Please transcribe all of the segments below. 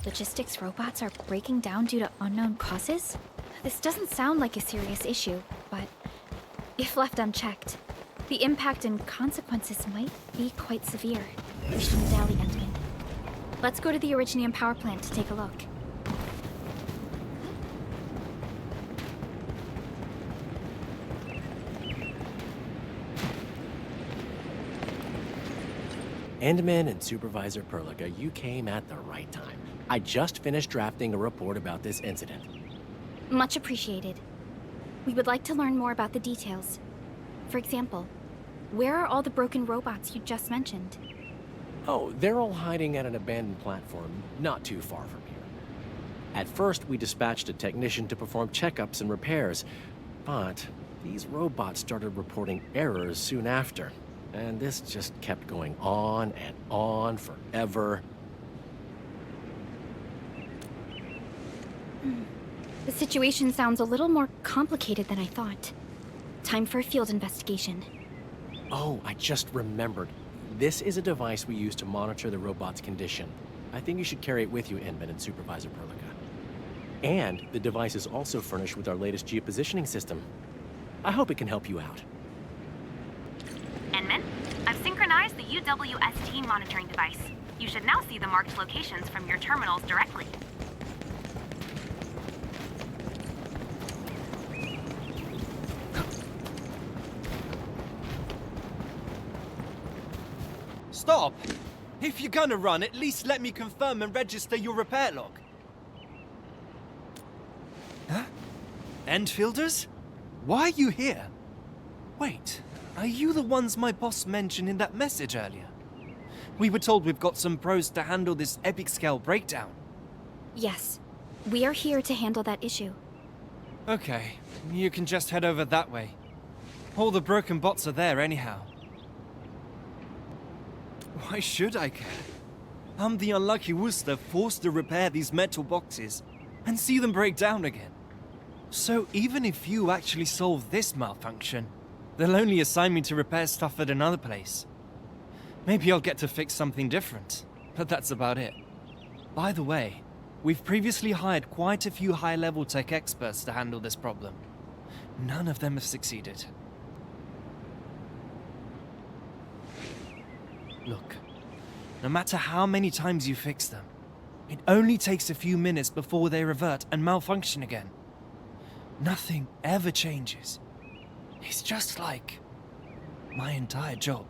Logistics robots are breaking down due to unknown causes? This doesn't sound like a serious issue, but if left unchecked, the impact and consequences might be quite severe. We shouldn't dally, Endman. Let's go to the Originium power plant to take a look. Endman and Supervisor Perlica, you came at the right time. I just finished drafting a report about this incident. Much appreciated. We would like to learn more about the details. For example, where are all the broken robots you just mentioned? Oh, they're all hiding at an abandoned platform not too far from here. At first, we dispatched a technician to perform checkups and repairs, but these robots started reporting errors soon after. And this just kept going on and on forever. The situation sounds a little more complicated than I thought. Time for a field investigation. Oh, I just remembered. This is a device we use to monitor the robot's condition. I think you should carry it with you, Endman and Supervisor Perlica. And the device is also furnished with our latest geopositioning system. I hope it can help you out. Endman, I've synchronized the UWST monitoring device. You should now see the marked locations from your terminals directly. Stop! If you're gonna run, at least let me confirm and register your repair log. Huh? Endfielders? Why are you here? Wait, are you the ones my boss mentioned in that message earlier? We were told we've got some pros to handle this epic scale breakdown. Yes, we are here to handle that issue. Okay, you can just head over that way. All the broken bots are there anyhow. Why should I care? I'm the unlucky Wooster forced to repair these metal boxes and see them break down again. So even if you actually solve this malfunction, they'll only assign me to repair stuff at another place. Maybe I'll get to fix something different, but that's about it. By the way, we've previously hired quite a few high-level tech experts to handle this problem. None of them have succeeded. Look, no matter how many times you fix them, it only takes a few minutes before they revert and malfunction again. Nothing ever changes. It's just like my entire job.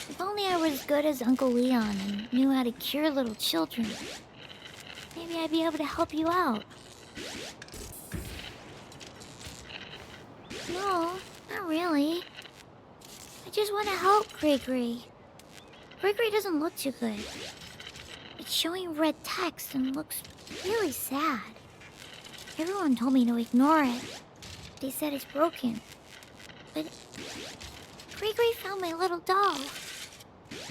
If only I were as good as Uncle Leon and knew how to cure little children. Maybe I'd be able to help you out. No, not really. I just want to help Gregory. Gregory doesn't look too good. It's showing red text and looks really sad. Everyone told me to ignore it. They said it's broken. But Gregory found my little doll.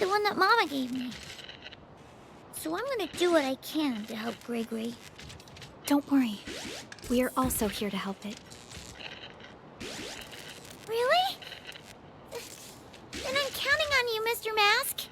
The one that Mama gave me. So I'm gonna do what I can to help Gregory. Don't worry. We are also here to help it. Really? Then I'm counting on you, Mr. Mask.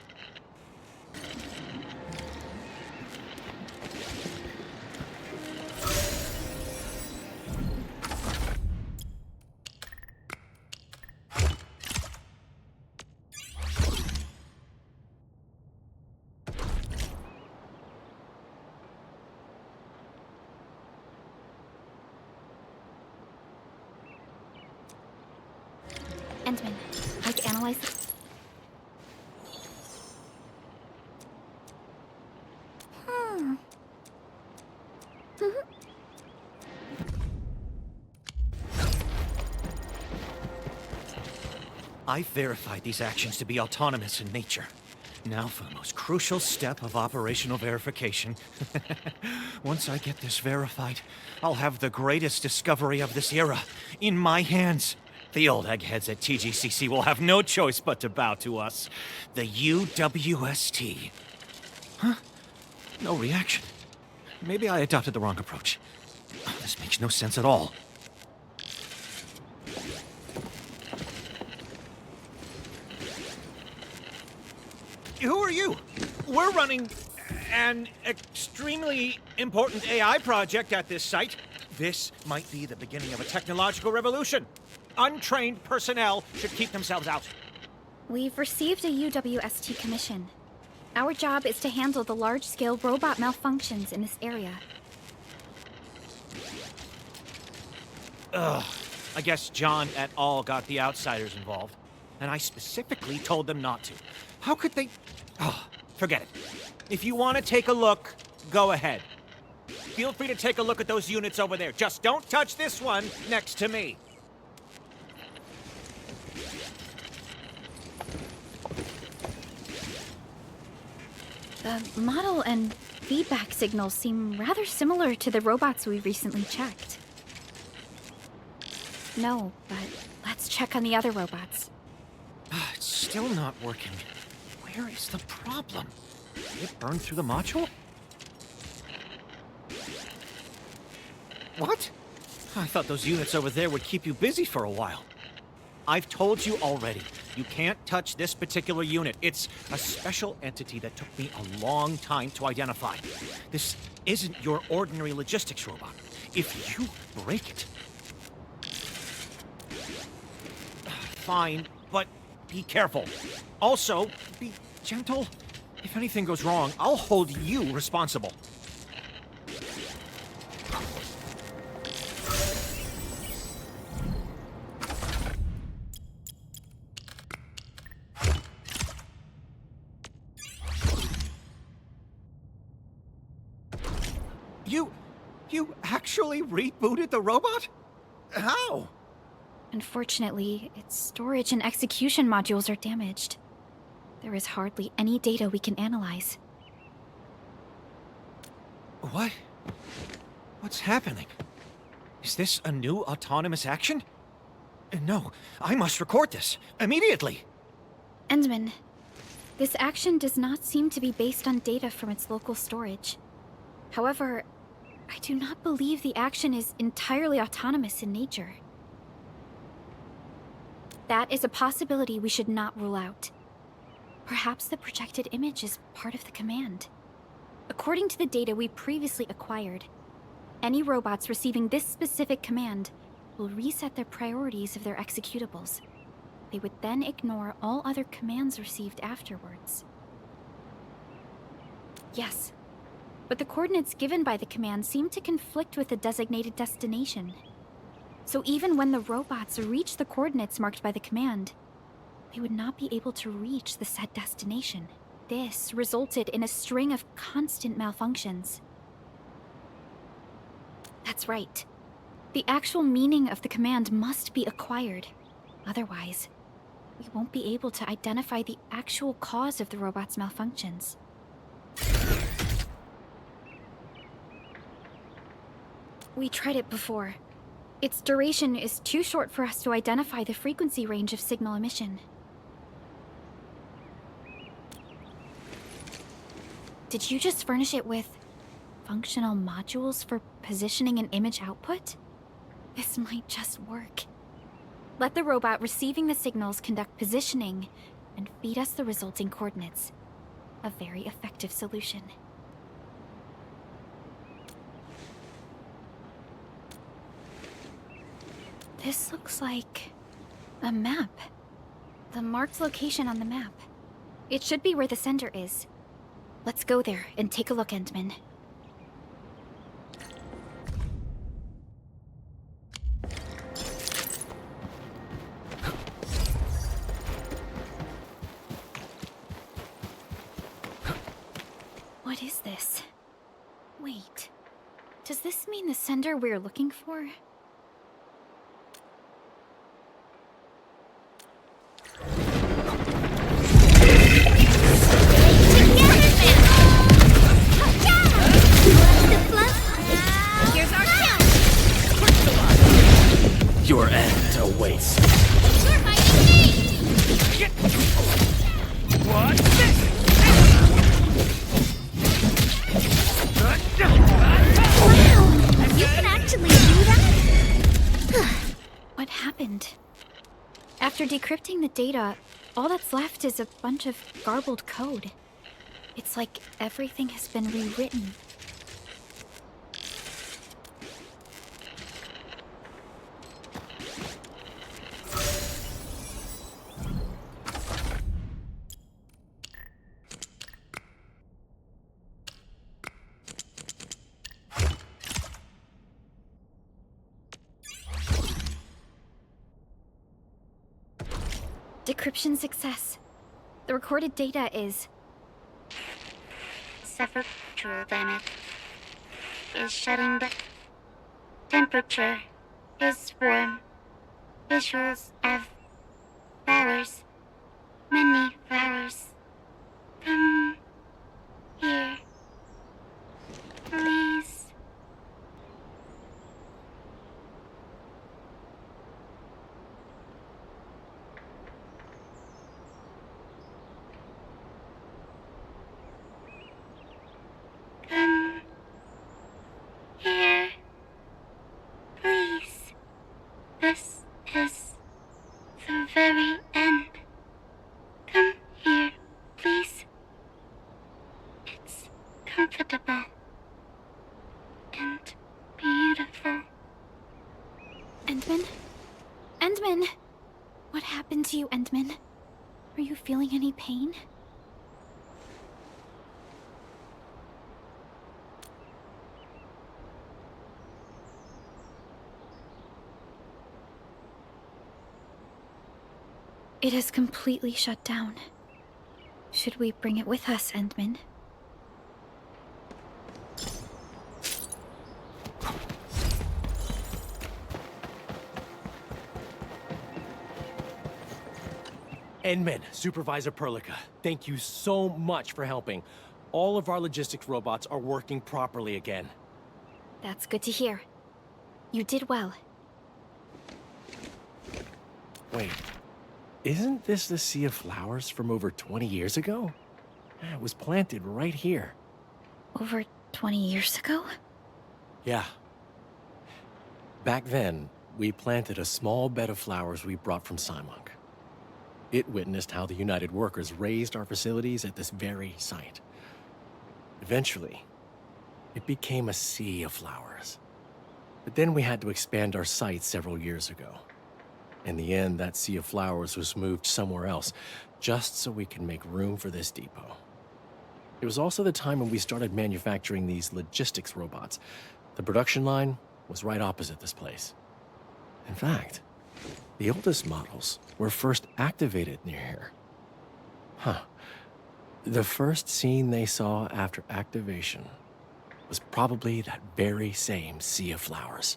Endman, I've analyzed it. I've verified these actions to be autonomous in nature. Now for the most crucial step of operational verification. Once I get this verified, I'll have the greatest discovery of this era in my hands. The old eggheads at TGCC will have no choice but to bow to us. The UWST. Huh? No reaction. Maybe I adopted the wrong approach. This makes no sense at all. Who are you? We're running an extremely important AI project at this site. This might be the beginning of a technological revolution. Untrained personnel should keep themselves out. We've received a UWST commission. Our job is to handle the large-scale robot malfunctions in this area. Ugh. I guess John et al. Got the outsiders involved. And I specifically told them not to. How could they... Oh, forget it. If you want to take a look, go ahead. Feel free to take a look at those units over there. Just don't touch this one next to me. The model and feedback signals seem rather similar to the robots we recently checked. No, but let's check on the other robots. It's still not working. Where is the problem? Did it burn through the module? What? I thought those units over there would keep you busy for a while. I've told you already. You can't touch this particular unit. It's a special entity that took me a long time to identify. This isn't your ordinary logistics robot. If you break it... Fine, but be careful. Also, be gentle. If anything goes wrong, I'll hold you responsible. You actually rebooted the robot? How? Unfortunately, its storage and execution modules are damaged. There is hardly any data we can analyze. What? What's happening? Is this a new autonomous action? No, I must record this immediately. Endman, this action does not seem to be based on data from its local storage. However, I do not believe the action is entirely autonomous in nature. That is a possibility we should not rule out. Perhaps the projected image is part of the command. According to the data we previously acquired, any robots receiving this specific command will reset their priorities of their executables. They would then ignore all other commands received afterwards. Yes, but the coordinates given by the command seem to conflict with the designated destination. So even when the robots reach the coordinates marked by the command, they would not be able to reach the set destination. This resulted in a string of constant malfunctions. That's right. The actual meaning of the command must be acquired. Otherwise, we won't be able to identify the actual cause of the robot's malfunctions. We tried it before. Its duration is too short for us to identify the frequency range of signal emission. Did you just furnish it with functional modules for positioning an image output? This might just work. Let the robot receiving the signals conduct positioning and feed us the resulting coordinates. A very effective solution. This looks like a map. The marked location on the map. It should be where the sender is. Let's go there and take a look, Endman. What is this? Wait. Does this mean the sender we're looking for? place! You're hiding me! What's this? Wow! You can actually do that? What happened? After decrypting the data, all that's left is a bunch of garbled code. It's like everything has been rewritten. Decryption success. The recorded data is... Sepulchral damage is shutting down. Temperature is warm. Visuals of flowers. Many flowers. Come here. Please. Come here. Please. This is the very end. Come here, please. It's comfortable and beautiful. Endman? Endman! What happened to you, Endman? Are you feeling any pain? It has completely shut down. Should we bring it with us, Endman? Endman, Supervisor Perlica, thank you so much for helping. All of our logistics robots are working properly again. That's good to hear. You did well. Wait, isn't this the Sea of Flowers from over 20 years ago? It was planted right here. Over 20 years ago? Yeah. Back then, we planted a small bed of flowers we brought from Simon. It witnessed how the United Workers raised our facilities at this very site. Eventually, it became a sea of flowers. But then we had to expand our site several years ago. In the end, that sea of flowers was moved somewhere else, just so we could make room for this depot. It was also the time when we started manufacturing these logistics robots. The production line was right opposite this place. In fact, the oldest models were first activated near here. Huh. The first scene they saw after activation was probably that very same sea of flowers.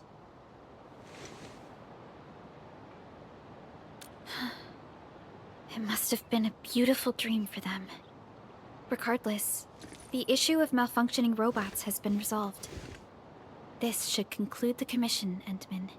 It must have been a beautiful dream for them. Regardless, the issue of malfunctioning robots has been resolved. This should conclude the commission, Endman.